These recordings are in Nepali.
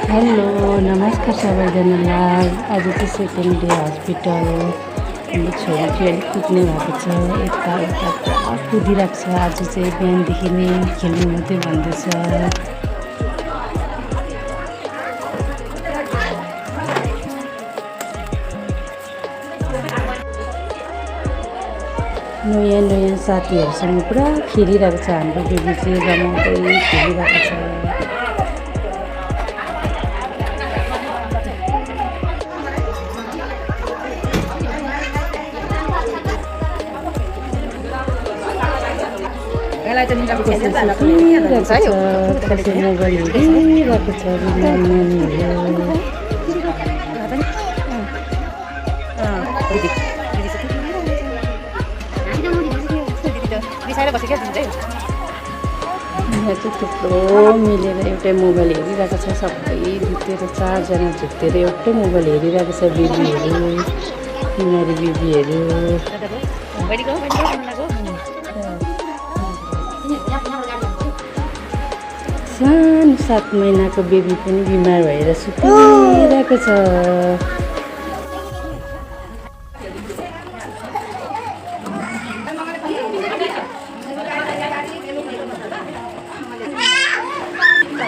हेलो नमस्कार सबैजनालाई। आज चाहिँ सेकेन्ड डे हस्पिटल। हाम्रो छोरी चाहिँ अलिक कुद्ने भएको छ, यता उता पुरा कुदिरहेको छ। आज चाहिँ बिहानदेखि नै खेल्नु मात्रै भन्दैछ। नयाँ नयाँ साथीहरूसँग पुरा खेलिरहेको छ। हाम्रो बेबी चाहिँ रमाउँदै खेलिरहेको छ। कसै मोबाइल हेरिरहेको छ नानीहरू। यहाँ चाहिँ थुप्रो मिलेर एउटै मोबाइल हेरिरहेको छ। सबै झुक्तेर 4जना झुक्तेर एउटै मोबाइल हेरिरहेको छ। बेबीहरू, बिमारी बेबीहरू। सानो 7 महिनाको बेबी पनि बिमार भएर सुतिरहेको छ।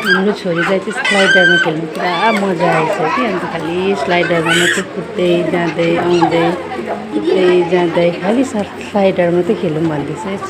हाम्रो छोरीलाई चाहिँ स्लाइडरमा खेल्नु पुरा मजा आउँछ कि। अन्त खालि स्लाइडरमा मात्रै कुद्दै जाँदै आउँदै, कुद्दै जाँदै खालि स्लाइडर मात्रै खेलौँ भन्दैछ।